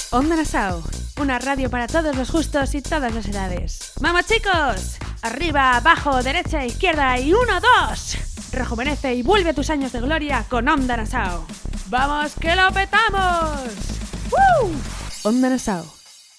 Onda Nassau, una radio para todos los gustos y todas las edades. ¡Vamos, chicos! Arriba, abajo, derecha, izquierda y 1, 2. Rejuvenece y vuelve a tus años de gloria con Onda Nassau. ¡Vamos, que lo petamos! ¡Woo! Onda Nassau,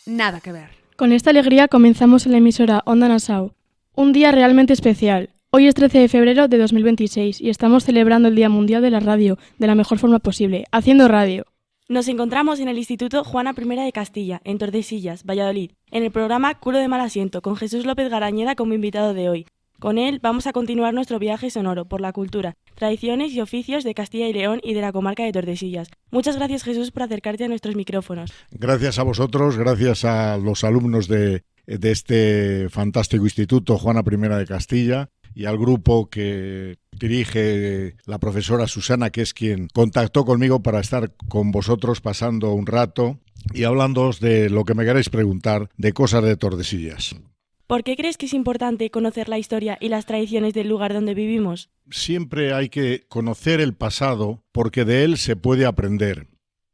nada que ver. Con esta alegría comenzamos en la emisora Onda Nassau. Un día realmente especial. Hoy es 13 de febrero de 2026 y estamos celebrando el Día Mundial de la Radio de la mejor forma posible, haciendo radio. Nos encontramos en el Instituto Juana I de Castilla, en Tordesillas, Valladolid, en el programa Culo de Mal Asiento, con Jesús López Garañeda como invitado de hoy. Con él vamos a continuar nuestro viaje sonoro por la cultura, tradiciones y oficios de Castilla y León y de la comarca de Tordesillas. Muchas gracias, Jesús, por acercarte a nuestros micrófonos. Gracias a vosotros, gracias a los alumnos de este fantástico Instituto Juana I de Castilla y al grupo que dirige la profesora Susana, que es quien contactó conmigo para estar con vosotros pasando un rato y hablándoos de lo que me queréis preguntar, de cosas de Tordesillas. ¿Por qué crees que es importante conocer la historia y las tradiciones del lugar donde vivimos? Siempre hay que conocer el pasado porque de él se puede aprender.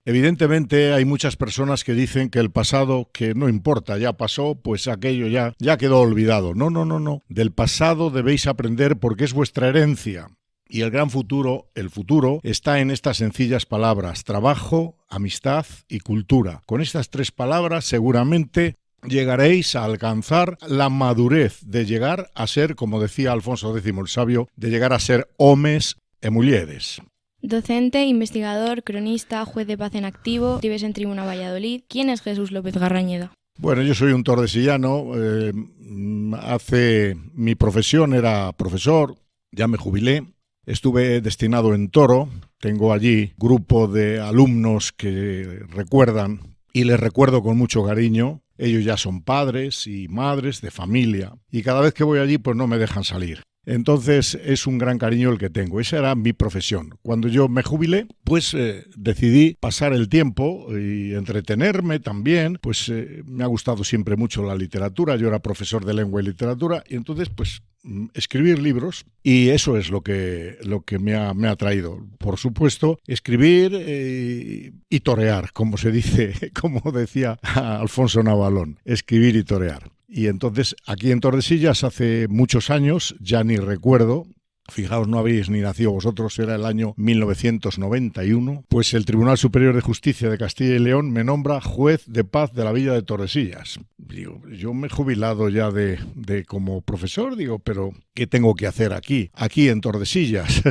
Evidentemente hay muchas personas que dicen que el pasado, que no importa, ya pasó, pues aquello ya quedó olvidado. No. Del pasado debéis aprender porque es vuestra herencia. Y el gran futuro, el futuro, está en estas sencillas palabras: trabajo, amistad y cultura. Con estas 3 palabras seguramente llegaréis a alcanzar la madurez de llegar a ser, como decía Alfonso X el Sabio, de llegar a ser homes e mulleres. Docente, investigador, cronista, juez de paz en activo, vives en Tribuna Valladolid. ¿Quién es Jesús López Garañeda? Bueno, yo soy un tordesillano. Mi profesión era profesor, ya me jubilé. Estuve destinado en Toro. Tengo allí grupo de alumnos que recuerdan y les recuerdo con mucho cariño. Ellos ya son padres y madres de familia y cada vez que voy allí pues no me dejan salir. Entonces es un gran cariño el que tengo. Esa era mi profesión. Cuando yo me jubilé, pues decidí pasar el tiempo y entretenerme también. Pues me ha gustado siempre mucho la literatura. Yo era profesor de lengua y literatura y entonces pues escribir libros, y eso es lo que me ha traído. Por supuesto, escribir y torear, como se dice, como decía Alfonso Navalón, escribir y torear. Y entonces aquí en Tordesillas hace muchos años, ya ni recuerdo, fijaos, no habéis ni nacido vosotros, era el año 1991, pues el Tribunal Superior de Justicia de Castilla y León me nombra juez de paz de la Villa de Tordesillas. Digo, yo me he jubilado ya de como profesor, digo, pero ¿qué tengo que hacer aquí en Tordesillas,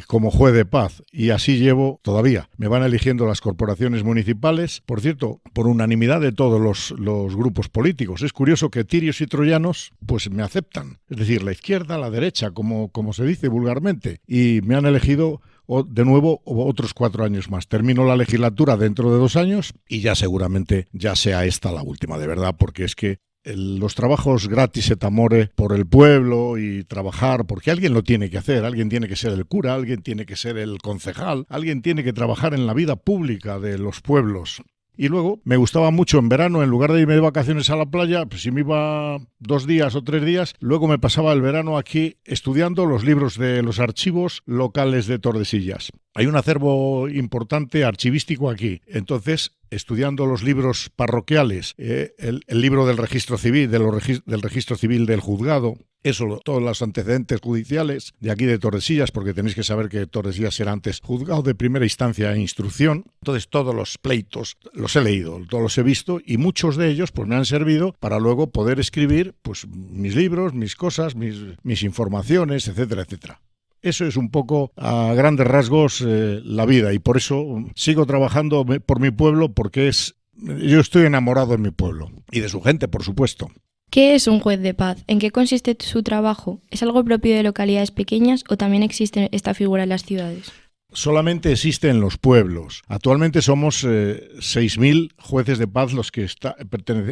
como juez de paz? Y así llevo todavía. Me van eligiendo las corporaciones municipales, por cierto, por unanimidad de todos los grupos políticos. Es curioso que tirios y troyanos pues me aceptan, es decir, la izquierda, la derecha, como se dice vulgarmente, y me han elegido de nuevo otros 4 años más. Termino la legislatura dentro de 2 años y ya seguramente ya sea esta la última, de verdad, porque es que los trabajos gratis et amore por el pueblo y trabajar, porque alguien lo tiene que hacer, alguien tiene que ser el cura, alguien tiene que ser el concejal, alguien tiene que trabajar en la vida pública de los pueblos. Y luego me gustaba mucho en verano, en lugar de irme de vacaciones a la playa, pues si me iba 2 días o 3 días, luego me pasaba el verano aquí estudiando los libros de los archivos locales de Tordesillas. Hay un acervo importante archivístico aquí. Entonces, estudiando los libros parroquiales, el libro del registro civil, del registro civil del juzgado, eso, todos los antecedentes judiciales de aquí de Tordesillas, porque tenéis que saber que Tordesillas era antes juzgado de primera instancia e instrucción. Entonces todos los pleitos los he leído, todos los he visto, y muchos de ellos pues me han servido para luego poder escribir pues mis libros, mis cosas, mis informaciones, etcétera, etcétera. Eso es un poco, a grandes rasgos, la vida, y por eso sigo trabajando por mi pueblo, porque yo estoy enamorado de mi pueblo y de su gente, por supuesto. ¿Qué es un juez de paz? ¿En qué consiste su trabajo? ¿Es algo propio de localidades pequeñas o también existe esta figura en las ciudades? Solamente existe en los pueblos. Actualmente somos 6.000 jueces de paz los que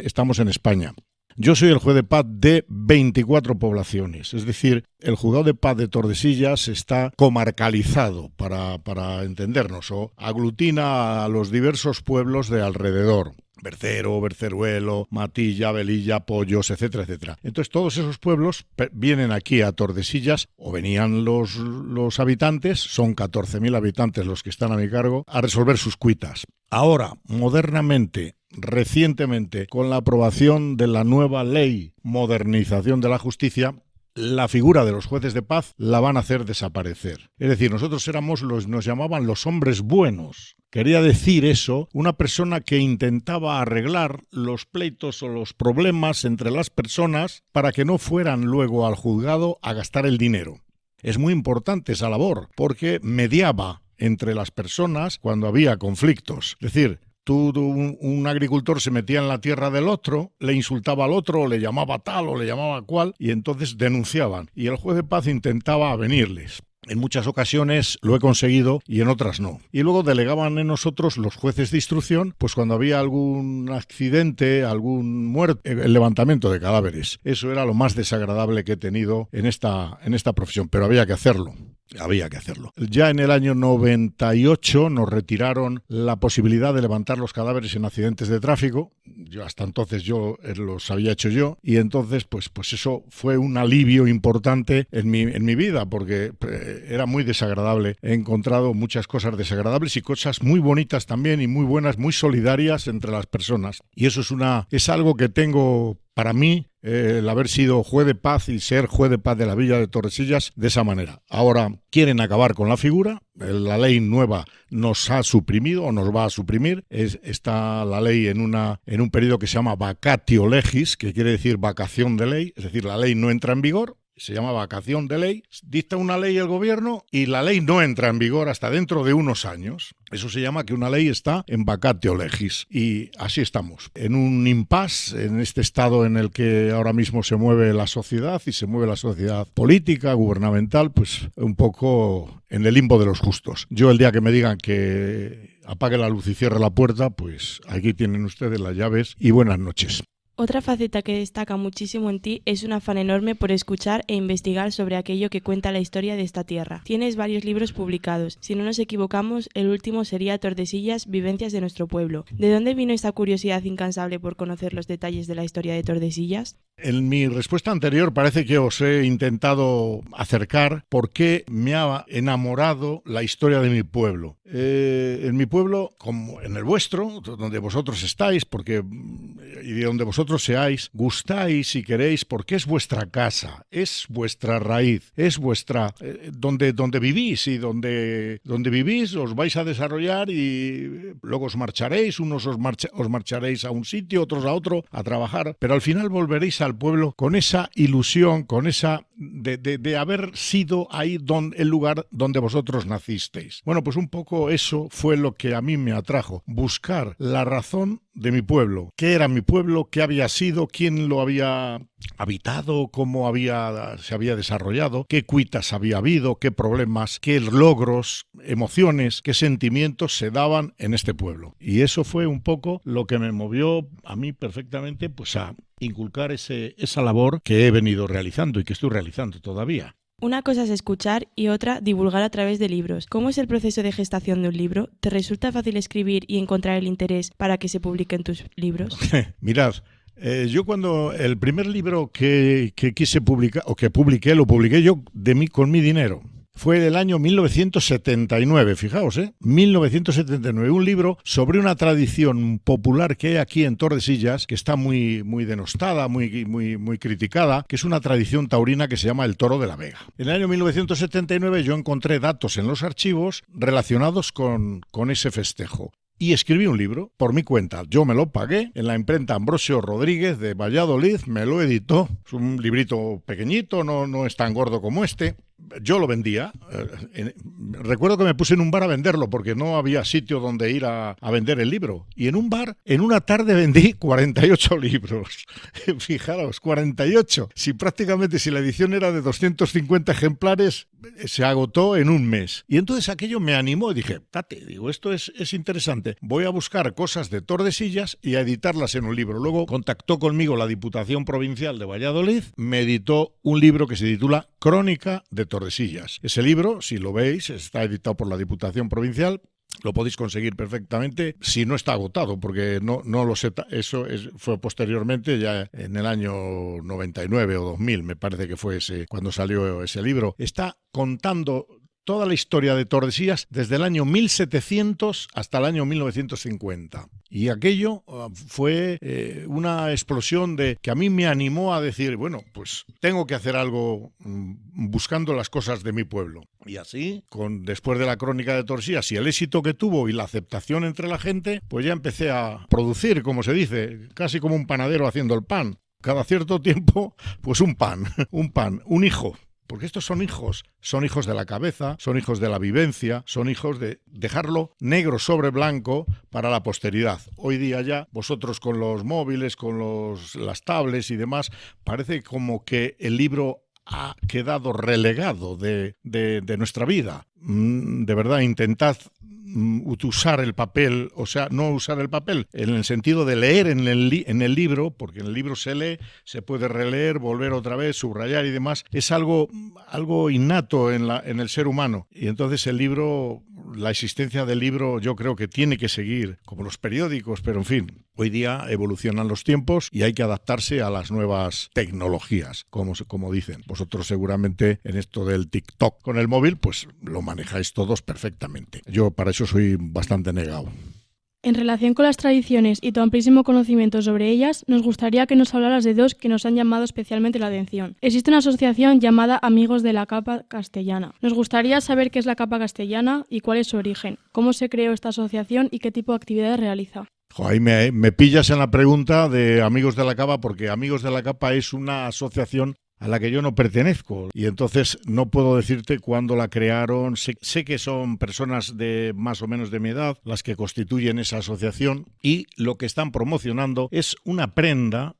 estamos en España. Yo soy el juez de paz de 24 poblaciones, es decir, el juzgado de paz de Tordesillas está comarcalizado, para entendernos, o aglutina a los diversos pueblos de alrededor. Bercero, Berceruelo, Matilla, Velilla, Pollos, etcétera, etcétera. Entonces todos esos pueblos vienen aquí a Tordesillas, o venían los habitantes, son 14.000 habitantes los que están a mi cargo, a resolver sus cuitas. Ahora, modernamente, recientemente, con la aprobación de la nueva ley modernización de la justicia, la figura de los jueces de paz la van a hacer desaparecer. Es decir, nosotros nos llamaban los hombres buenos. Quería decir eso, una persona que intentaba arreglar los pleitos o los problemas entre las personas para que no fueran luego al juzgado a gastar el dinero. Es muy importante esa labor, porque mediaba entre las personas cuando había conflictos. Es decir, un agricultor se metía en la tierra del otro, le insultaba al otro, o le llamaba tal o le llamaba cual, y entonces denunciaban. Y el juez de paz intentaba avenirles. En muchas ocasiones lo he conseguido y en otras no. Y luego delegaban en nosotros los jueces de instrucción, pues cuando había algún accidente, algún muerto, el levantamiento de cadáveres. Eso era lo más desagradable que he tenido en esta profesión, pero había que hacerlo. Había que hacerlo. Ya en el año 98 nos retiraron la posibilidad de levantar los cadáveres en accidentes de tráfico. Hasta entonces los había hecho yo, y entonces pues eso fue un alivio importante en mi vida, porque era muy desagradable. He encontrado muchas cosas desagradables y cosas muy bonitas también, y muy buenas, muy solidarias entre las personas. Y eso es algo que tengo para mí, el haber sido juez de paz y ser juez de paz de la Villa de Tordesillas de esa manera. Ahora quieren acabar con la figura. La ley nueva nos ha suprimido o nos va a suprimir. Está la ley en un periodo que se llama vacatio legis, que quiere decir vacación de ley. Es decir, la ley no entra en vigor. Se llama vacación de ley, dicta una ley el gobierno y la ley no entra en vigor hasta dentro de unos años. Eso se llama que una ley está en vacatio legis, y así estamos, en un impasse, en este estado en el que ahora mismo se mueve la sociedad, y se mueve la sociedad política, gubernamental, pues un poco en el limbo de los justos. Yo el día que me digan que apague la luz y cierre la puerta, pues aquí tienen ustedes las llaves y buenas noches. Otra faceta que destaca muchísimo en ti es un afán enorme por escuchar e investigar sobre aquello que cuenta la historia de esta tierra. Tienes varios libros publicados. Si no nos equivocamos, el último sería Tordesillas, Vivencias de nuestro pueblo. ¿De dónde vino esta curiosidad incansable por conocer los detalles de la historia de Tordesillas? En mi respuesta anterior parece que os he intentado acercar por qué me ha enamorado la historia de mi pueblo. En mi pueblo, como en el vuestro, donde vosotros estáis, y de donde vosotros seáis, gustáis y queréis, porque es vuestra casa, es vuestra raíz, es vuestra donde vivís, y donde vivís os vais a desarrollar, y luego os marcharéis, unos os marcharéis a un sitio, otros a otro, a trabajar, pero al final volveréis al pueblo con esa ilusión, con esa de haber sido ahí el lugar donde vosotros nacisteis. Bueno, pues un poco eso fue lo que a mí me atrajo, buscar la razón de mi pueblo. ¿Qué era mi pueblo? ¿Qué había sido? ¿Quién lo había habitado? ¿Cómo se había desarrollado? ¿Qué cuitas había habido? ¿Qué problemas? ¿Qué logros? ¿Emociones? ¿Qué sentimientos se daban en este pueblo? Y eso fue un poco lo que me movió a mí perfectamente, pues a inculcar esa labor que he venido realizando y que estoy realizando todavía. Una cosa es escuchar y otra divulgar a través de libros. ¿Cómo es el proceso de gestación de un libro? ¿Te resulta fácil escribir y encontrar el interés para que se publiquen tus libros? Mirad, yo cuando el primer libro que quise publicar, o que publiqué, lo publiqué yo con mi dinero. Fue del año 1979, fijaos, 1979, un libro sobre una tradición popular que hay aquí en Tordesillas, que está muy, muy denostada, muy criticada, que es una tradición taurina que se llama el Toro de la Vega. En el año 1979 yo encontré datos en los archivos relacionados con ese festejo. Y escribí un libro por mi cuenta. Yo me lo pagué en la imprenta Ambrosio Rodríguez de Valladolid, me lo editó. Es un librito pequeñito, no es tan gordo como este. Yo lo vendía. Recuerdo que me puse en un bar a venderlo porque no había sitio donde ir a vender el libro. Y en un bar, en una tarde vendí 48 libros. Fijaros, 48. Si la edición era de 250 ejemplares, se agotó en un mes. Y entonces aquello me animó y dije, esto es interesante. Voy a buscar cosas de Tordesillas y a editarlas en un libro. Luego contactó conmigo la Diputación Provincial de Valladolid, me editó un libro que se titula Crónica de Tordesillas. Ese libro, si lo veis, está editado por la Diputación Provincial. Lo podéis conseguir perfectamente si no está agotado, porque no lo sé. Fue posteriormente, ya en el año 99 o 2000, me parece que fue cuando salió ese libro. Está contando toda la historia de Tordesillas desde el año 1700 hasta el año 1950. Y aquello fue una explosión que a mí me animó a decir, bueno, pues tengo que hacer algo buscando las cosas de mi pueblo. Y así, después de la crónica de Tordesillas y el éxito que tuvo y la aceptación entre la gente, pues ya empecé a producir, como se dice, casi como un panadero haciendo el pan. Cada cierto tiempo, pues un pan, un hijo. Porque estos son hijos de la cabeza, son hijos de la vivencia, son hijos de dejarlo negro sobre blanco para la posteridad. Hoy día ya, vosotros con los móviles, con las tablets y demás, parece como que el libro ha quedado relegado de nuestra vida. De verdad, intentad usar el papel, o sea, no usar el papel en el sentido de leer en el libro, porque en el libro se lee, se puede releer, volver otra vez, subrayar y demás. Es algo innato en el ser humano. Y entonces el libro, la existencia del libro, yo creo que tiene que seguir, como los periódicos, pero en fin, hoy día evolucionan los tiempos y hay que adaptarse a las nuevas tecnologías, como dicen. Vosotros seguramente en esto del TikTok con el móvil, pues lo manejáis todos perfectamente. Yo para eso soy bastante negado. En relación con las tradiciones y tu amplísimo conocimiento sobre ellas, nos gustaría que nos hablaras de dos que nos han llamado especialmente la atención. Existe una asociación llamada Amigos de la Capa Castellana. Nos gustaría saber qué es la Capa Castellana y cuál es su origen, cómo se creó esta asociación y qué tipo de actividades realiza. Ahí me pillas en la pregunta de Amigos de la Capa, porque Amigos de la Capa es una asociación a la que yo no pertenezco y entonces no puedo decirte cuándo la crearon. Sé que son personas de más o menos de mi edad las que constituyen esa asociación y lo que están promocionando es una prenda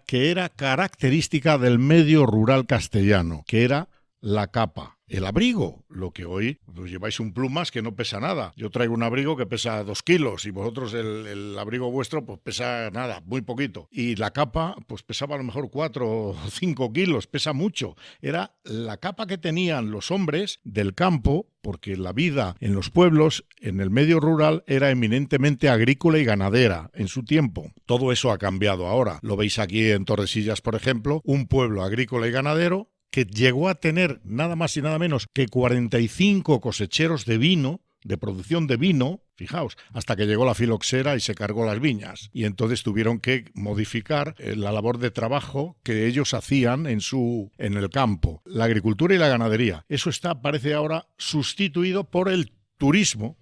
que era característica del medio rural castellano, que era la capa. El abrigo, lo que hoy pues lleváis un plumas que no pesa nada. Yo traigo un abrigo que pesa 2 kilos y vosotros el abrigo vuestro pues pesa nada, muy poquito. Y la capa pues pesaba a lo mejor 4 o 5 kilos, pesa mucho. Era la capa que tenían los hombres del campo, porque la vida en los pueblos, en el medio rural, era eminentemente agrícola y ganadera en su tiempo. Todo eso ha cambiado ahora. Lo veis aquí en Tordesillas, por ejemplo, un pueblo agrícola y ganadero que llegó a tener nada más y nada menos que 45 cosecheros de vino, de producción de vino, fijaos, hasta que llegó la filoxera y se cargó las viñas. Y entonces tuvieron que modificar la labor de trabajo que ellos hacían en el campo. La agricultura y la ganadería. Eso parece ahora sustituido por el turismo.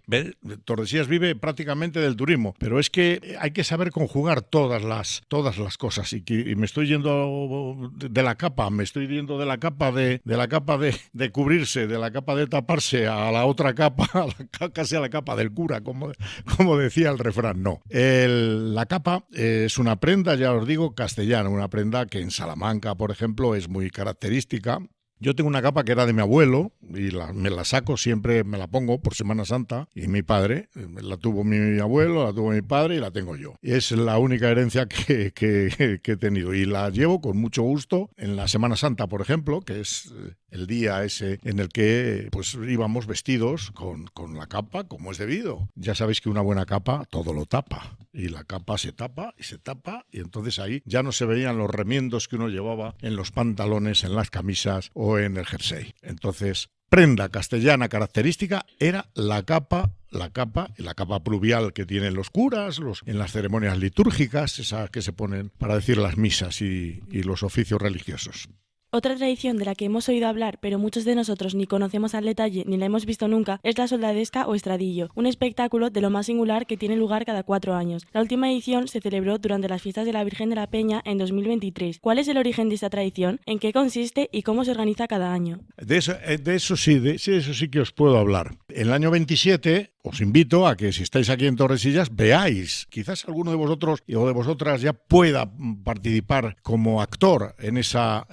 Tordesillas vive prácticamente del turismo, pero es que hay que saber conjugar todas las cosas y me estoy yendo de la capa, de cubrirse, de la capa de taparse a la otra capa, casi a la capa del cura, como decía el refrán. No, la capa es una prenda, ya os digo, castellana, una prenda que en Salamanca, por ejemplo, es muy característica. Yo tengo una capa que era de mi abuelo y me la saco, siempre me la pongo por Semana Santa, y mi padre, la tuvo mi abuelo, la tuvo mi padre y la tengo yo. Y es la única herencia que he tenido y la llevo con mucho gusto en la Semana Santa, por ejemplo, que es el día ese en el que pues íbamos vestidos con la capa como es debido. Ya sabéis que una buena capa todo lo tapa, y la capa se tapa y entonces ahí ya no se veían los remiendos que uno llevaba en los pantalones, en las camisas o en el jersey. Entonces, prenda castellana característica era la capa pluvial que tienen los curas en las ceremonias litúrgicas, esas que se ponen para decir las misas y los oficios religiosos. Otra tradición de la que hemos oído hablar, pero muchos de nosotros ni conocemos al detalle ni la hemos visto nunca, es la soldadesca o estradillo, un espectáculo de lo más singular que tiene lugar cada 4 años. La última edición se celebró durante las fiestas de la Virgen de la Peña en 2023. ¿Cuál es el origen de esta tradición? ¿En qué consiste y cómo se organiza cada año? De eso sí que os puedo hablar. En el año 27 os invito a que si estáis aquí en Tordesillas veáis, quizás alguno de vosotros o de vosotras ya pueda participar como actor en esa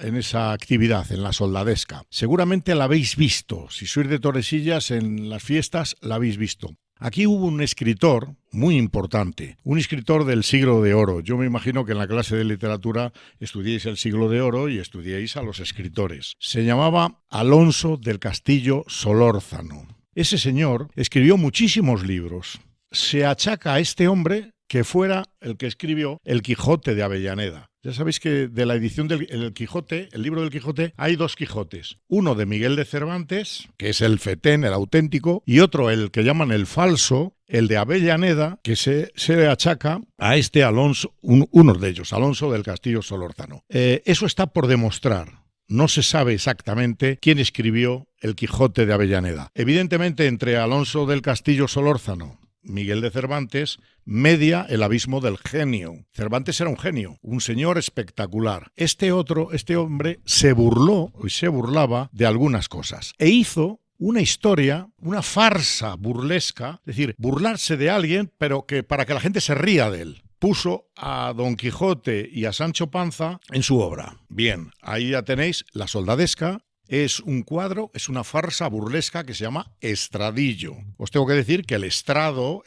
actividad, en la soldadesca. Seguramente la habéis visto, si sois de Tordesillas en las fiestas la habéis visto. Aquí hubo un escritor muy importante, un escritor del siglo de oro. Yo me imagino que en la clase de literatura estudiéis el siglo de oro y estudiéis a los escritores. Se llamaba Alonso del Castillo Solórzano. Ese señor escribió muchísimos libros. Se achaca a este hombre que fuera el que escribió El Quijote de Avellaneda. Ya sabéis que de la edición del Quijote, el libro del Quijote, hay 2 Quijotes. Uno de Miguel de Cervantes, que es el fetén, el auténtico, y otro, el que llaman el falso, el de Avellaneda, que se achaca a este Alonso, uno de ellos, Alonso del Castillo Solórzano. Eso está por demostrar. No se sabe exactamente quién escribió el Quijote de Avellaneda. Evidentemente, entre Alonso del Castillo Solórzano, Miguel de Cervantes, media el abismo del genio. Cervantes era un genio, un señor espectacular. Este hombre se burló y se burlaba de algunas cosas e hizo una historia, una farsa burlesca, es decir, burlarse de alguien, pero que para que la gente se ría de él. Puso a Don Quijote y a Sancho Panza en su obra. Bien, ahí ya tenéis la soldadesca. Es un cuadro, es una farsa burlesca que se llama estradillo. Os tengo que decir que el estrado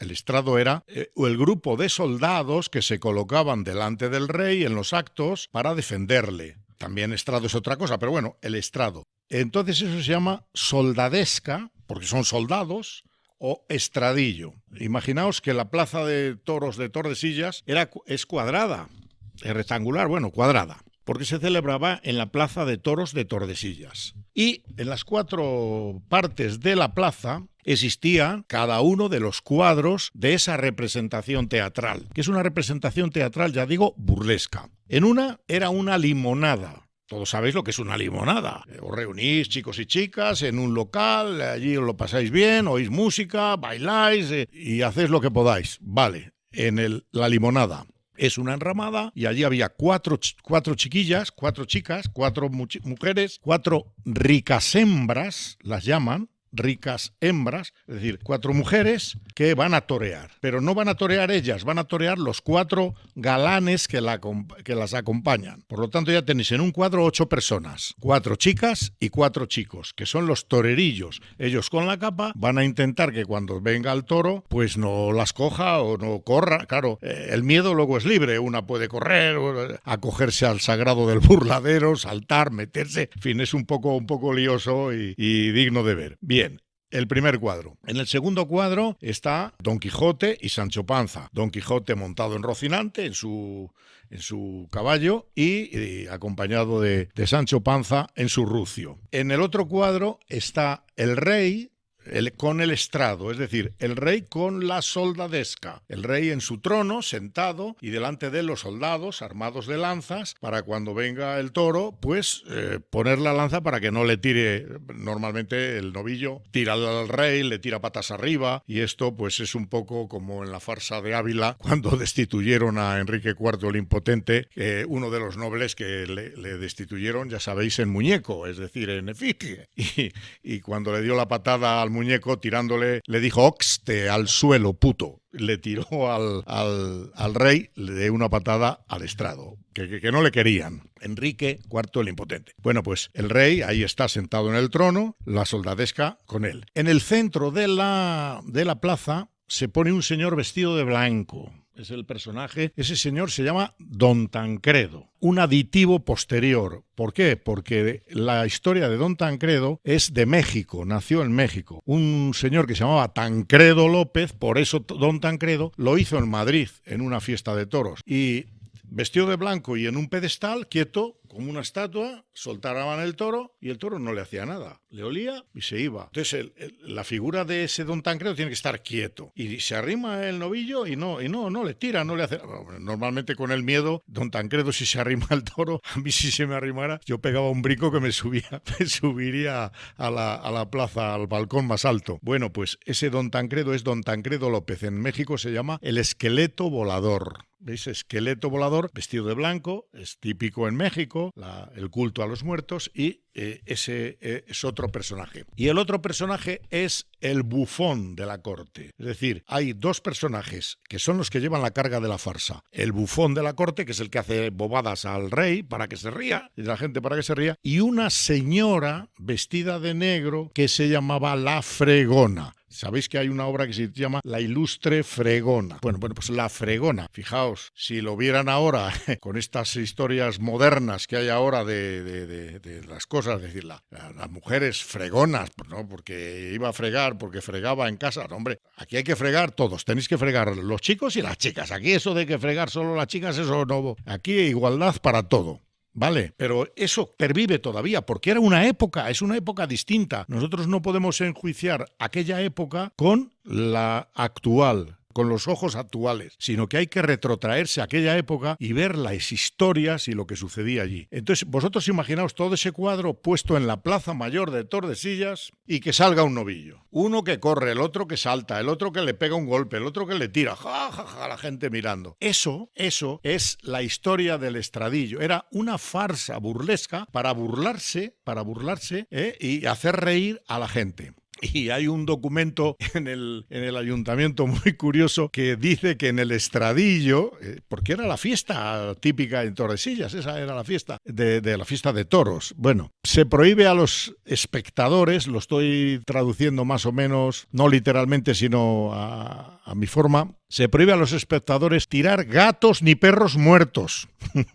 era el grupo de soldados que se colocaban delante del rey en los actos para defenderle. También estrado es otra cosa, pero bueno, el estrado. Entonces eso se llama soldadesca, porque son soldados, o estradillo. Imaginaos que la plaza de toros de Tordesillas es cuadrada, es rectangular, bueno, cuadrada, porque se celebraba en la plaza de toros de Tordesillas. Y en las 4 partes de la plaza existía cada uno de los cuadros de esa representación teatral, que es una representación teatral, ya digo, burlesca. En una era una limonada. Todos sabéis lo que es una limonada. Os reunís, chicos y chicas, en un local, allí os lo pasáis bien, oís música, bailáis y hacéis lo que podáis. Vale, la limonada es una enramada y allí había 4 chiquillas, 4 chicas, 4 mujeres, 4 ricas hembras, las llaman, ricas hembras, es decir, 4 mujeres que van a torear. Pero no van a torear ellas, van a torear los 4 galanes que las acompañan. Por lo tanto, ya tenéis en un cuadro 8 personas, 4 chicas y 4 chicos, que son los torerillos. Ellos con la capa van a intentar que cuando venga el toro, pues no las coja o no corra. Claro, el miedo luego es libre, una puede correr, acogerse al sagrado del burladero, saltar, meterse, en fin, es un poco lioso y digno de ver. Bien. El primer cuadro. En el segundo cuadro está Don Quijote y Sancho Panza. Don Quijote montado en Rocinante, en su caballo, y acompañado de Sancho Panza en su rucio. En el otro cuadro está el rey con el estrado, es decir, el rey con la soldadesca. El rey en su trono, sentado, y delante de él los soldados armados de lanzas, para cuando venga el toro, pues poner la lanza para que no le tire. Normalmente el novillo tira al rey, le tira patas arriba, y esto pues es un poco como en la farsa de Ávila, cuando destituyeron a Enrique IV el Impotente, uno de los nobles que le destituyeron, ya sabéis, en muñeco, es decir, en efigie. Y cuando le dio la patada al muñeco, tirándole, le dijo oxte al suelo, puto. Le tiró al rey, le dio una patada al estrado, que no le querían. Enrique IV el Impotente. Bueno, pues el rey ahí está sentado en el trono, la soldadesca con él. En el centro de la plaza se pone un señor vestido de blanco. Es el personaje. Ese señor se llama Don Tancredo, un aditivo posterior. ¿Por qué? Porque la historia de Don Tancredo es de México, nació en México. Un señor que se llamaba Tancredo López, por eso Don Tancredo, lo hizo en Madrid, en una fiesta de toros. Y vestido de blanco y en un pedestal, quieto, como una estatua, soltaban el toro y el toro no le hacía nada. Le olía y se iba. Entonces la figura de ese Don Tancredo tiene que estar quieto. Y se arrima el novillo y no le tira, no le hace. Normalmente con el miedo, Don Tancredo, si se arrima el toro, a mí si se me arrimara, yo pegaba un brinco que me subiría a la plaza, al balcón más alto. Bueno, pues ese Don Tancredo es Don Tancredo López. En México se llama el esqueleto volador. ¿Veis? Esqueleto volador, vestido de blanco, es típico en México, el culto a los muertos, y ese es otro personaje. Y el otro personaje es el bufón de la corte. Es decir, hay 2 personajes que son los que llevan la carga de la farsa. El bufón de la corte, que es el que hace bobadas al rey para que se ría, y la gente para que se ría, y una señora vestida de negro que se llamaba la fregona. Sabéis que hay una obra que se llama La Ilustre Fregona. Bueno, pues La Fregona. Fijaos, si lo vieran ahora con estas historias modernas que hay ahora de las cosas, es decir, las mujeres fregonas, pues no, porque iba a fregar, porque fregaba en casa. No, hombre, aquí hay que fregar todos, tenéis que fregar los chicos y las chicas. Aquí eso de que fregar solo las chicas, eso no. Aquí hay igualdad para todo. Vale, pero eso pervive todavía porque era una época, es una época distinta. Nosotros no podemos enjuiciar aquella época con la actual, con los ojos actuales, sino que hay que retrotraerse a aquella época y ver las historias y lo que sucedía allí. Entonces, vosotros imaginaos todo ese cuadro puesto en la Plaza Mayor de Tordesillas y que salga un novillo. Uno que corre, el otro que salta, el otro que le pega un golpe, el otro que le tira, la gente mirando. Eso es la historia del estradillo. Era una farsa burlesca para burlarse y hacer reír a la gente. Y hay un documento en el ayuntamiento muy curioso que dice que en el estradillo, porque era la fiesta típica en Tordesillas, esa era la fiesta de la fiesta de toros. Bueno, se prohíbe a los espectadores, lo estoy traduciendo más o menos, no literalmente, sino a mi forma, se prohíbe a los espectadores tirar gatos ni perros muertos,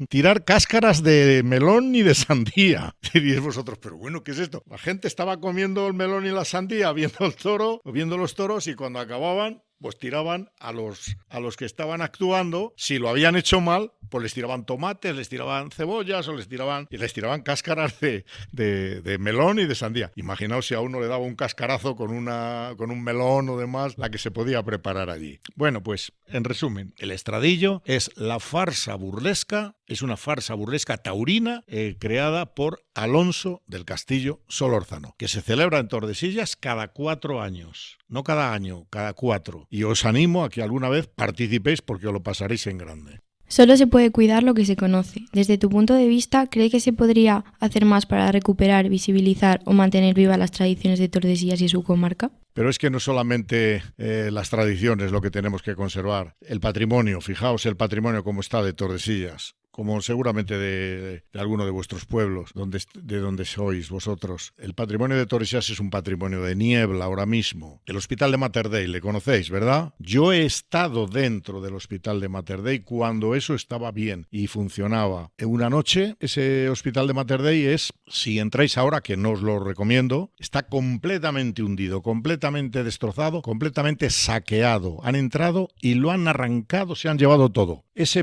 tirar cáscaras de melón ni de sandía. Diréis vosotros, pero bueno, ¿qué es esto? La gente estaba comiendo el melón y la sandía, viendo el toro, viendo los toros, y cuando acababan, pues tiraban a los que estaban actuando. Si lo habían hecho mal, pues les tiraban tomates, les tiraban cebollas o les tiraban cáscaras de melón y de sandía. Imaginaos si a uno le daba un cascarazo con un melón o demás, la que se podía preparar allí. Bueno, pues en resumen, el estradillo es la farsa burlesca, es una farsa burlesca taurina creada por Alonso del Castillo Solórzano, que se celebra en Tordesillas cada 4 años. No cada año, cada 4. Y os animo a que alguna vez participéis porque os lo pasaréis en grande. Solo se puede cuidar lo que se conoce. Desde tu punto de vista, ¿cree que se podría hacer más para recuperar, visibilizar o mantener vivas las tradiciones de Tordesillas y su comarca? Pero es que no solamente las tradiciones lo que tenemos que conservar. El patrimonio, fijaos el patrimonio como está de Tordesillas, como seguramente de alguno de vuestros pueblos, de donde sois vosotros. El patrimonio de Tordesillas es un patrimonio de niebla ahora mismo. El Hospital de Mater Dei, le conocéis, ¿verdad? Yo he estado dentro del Hospital de Mater Dei cuando eso estaba bien y funcionaba. En una noche, ese Hospital de Mater Dei si entráis ahora, que no os lo recomiendo, está completamente hundido, completamente destrozado, completamente saqueado. Han entrado y lo han arrancado, se han llevado todo. Ese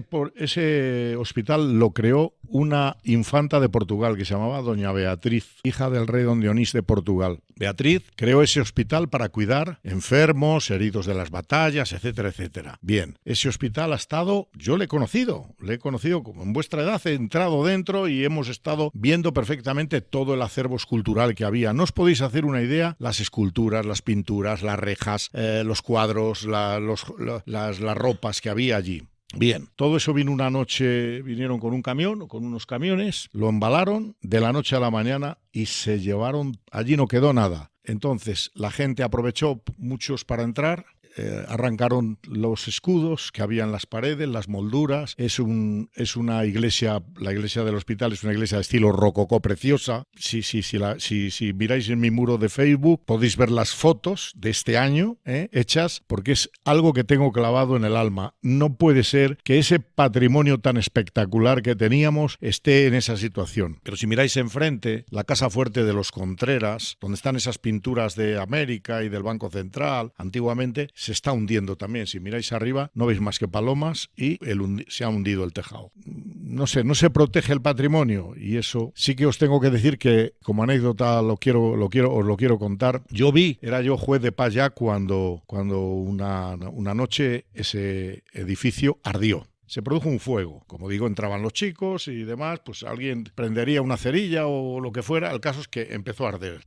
hospital lo creó una infanta de Portugal que se llamaba Doña Beatriz, hija del rey Don Dionís de Portugal. Beatriz creó ese hospital para cuidar enfermos, heridos de las batallas, etcétera, etcétera. Bien, ese hospital ha estado, yo le he conocido como en vuestra edad, he entrado dentro y hemos estado viendo perfectamente todo el acervo escultural que había. No os podéis hacer una idea, las esculturas, las pinturas, las rejas, los cuadros, las ropas que había allí. Bien, todo eso vino una noche, vinieron con un camión o con unos camiones, lo embalaron de la noche a la mañana y se llevaron, allí no quedó nada. Entonces la gente aprovechó, muchos para entrar, arrancaron los escudos que había en las paredes, las molduras. Es una iglesia, la iglesia del hospital es una iglesia de estilo rococó preciosa. Si miráis en mi muro de Facebook podéis ver las fotos de este año hechas, porque es algo que tengo clavado en el alma. No puede ser que ese patrimonio tan espectacular que teníamos esté en esa situación. Pero si miráis enfrente, la Casa Fuerte de los Contreras, donde están esas pinturas de América y del Banco Central, antiguamente, se está hundiendo también. Si miráis arriba no veis más que palomas y se ha hundido el tejado. No se protege el patrimonio, y eso sí que os tengo que decir que como anécdota os lo quiero contar. Era yo juez de paz ya cuando una noche ese edificio ardió. Se produjo un fuego. Como digo, entraban los chicos y demás, pues alguien prendería una cerilla o lo que fuera. El caso es que empezó a arder.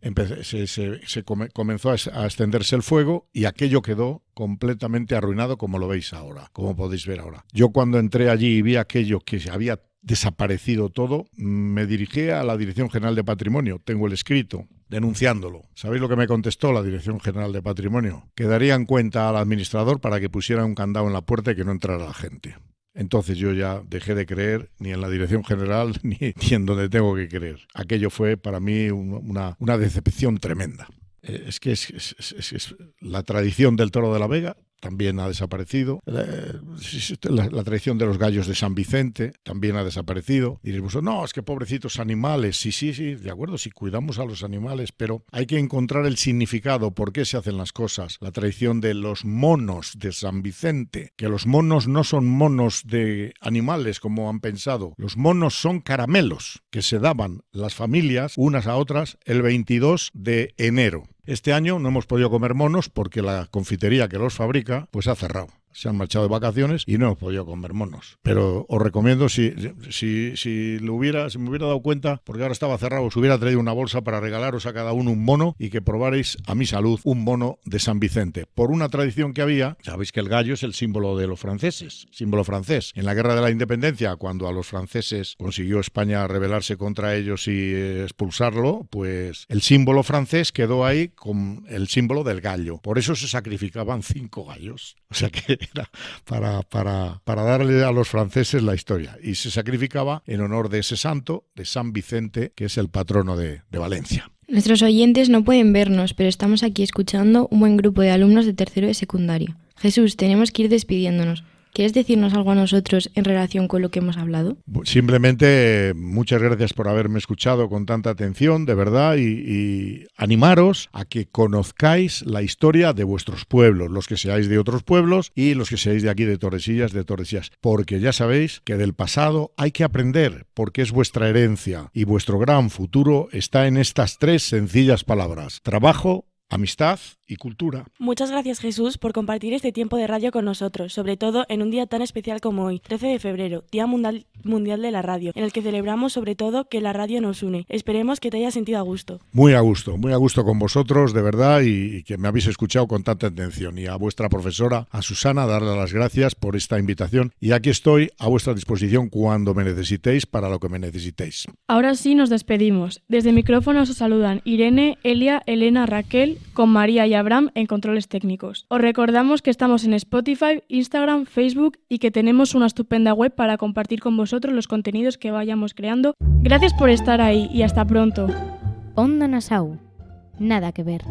Comenzó a extenderse el fuego y aquello quedó completamente arruinado, como lo veis ahora, como podéis ver ahora. Yo cuando entré allí y vi aquello que se había desaparecido todo, me dirigí a la Dirección General de Patrimonio. Tengo el escrito denunciándolo. ¿Sabéis lo que me contestó la Dirección General de Patrimonio? Que daría en cuenta al administrador para que pusiera un candado en la puerta y que no entrara la gente. Entonces yo ya dejé de creer ni en la Dirección General ni en donde tengo que creer. Aquello fue para mí una decepción tremenda. Es que es la tradición del toro de la Vega también ha desaparecido. La tradición de los gallos de San Vicente también ha desaparecido. Y diréis, no, es que pobrecitos animales. Sí, de acuerdo, sí, cuidamos a los animales, pero hay que encontrar el significado, por qué se hacen las cosas. La tradición de los monos de San Vicente, que los monos no son monos de animales como han pensado. Los monos son caramelos que se daban las familias unas a otras el 22 de enero. Este año no hemos podido comer monos porque la confitería que los fabrica pues ha cerrado. Se han marchado de vacaciones y no hemos podido comer monos. Pero os recomiendo, si me hubiera dado cuenta, porque ahora estaba cerrado, os hubiera traído una bolsa para regalaros a cada uno un mono y que probarais a mi salud un mono de San Vicente. Por una tradición que había, sabéis que el gallo es el símbolo de los franceses, símbolo francés. En la Guerra de la Independencia, cuando a los franceses consiguió España rebelarse contra ellos y expulsarlo, pues el símbolo francés quedó ahí con el símbolo del gallo. Por eso se sacrificaban 5 gallos. O sea que era para darle a los franceses la historia. Y se sacrificaba en honor de ese santo, de San Vicente, que es el patrono de Valencia. Nuestros oyentes no pueden vernos, pero estamos aquí escuchando un buen grupo de alumnos de tercero de secundaria. Jesús, tenemos que ir despidiéndonos. ¿Quieres decirnos algo a nosotros en relación con lo que hemos hablado? Simplemente muchas gracias por haberme escuchado con tanta atención, de verdad, y animaros a que conozcáis la historia de vuestros pueblos, los que seáis de otros pueblos y los que seáis de aquí de Tordesillas, porque ya sabéis que del pasado hay que aprender, porque es vuestra herencia y vuestro gran futuro está en estas 3 sencillas palabras: trabajo, amistad y cultura. Muchas gracias, Jesús, por compartir este tiempo de radio con nosotros, sobre todo en un día tan especial como hoy, 13 de febrero, Día Mundial de la Radio, en el que celebramos sobre todo que la radio nos une. Esperemos que te hayas sentido a gusto. Muy a gusto con vosotros, de verdad, y que me habéis escuchado con tanta atención. Y a vuestra profesora, a Susana, darle las gracias por esta invitación. Y aquí estoy a vuestra disposición cuando me necesitéis, para lo que me necesitéis. Ahora sí nos despedimos. Desde micrófonos os saludan Irene, Elia, Elena, Raquel, con María y Abraham en controles técnicos. Os recordamos que estamos en Spotify, Instagram, Facebook y que tenemos una estupenda web para compartir con vosotros los contenidos que vayamos creando. Gracias por estar ahí y hasta pronto. Onda Nassau. Nada que ver.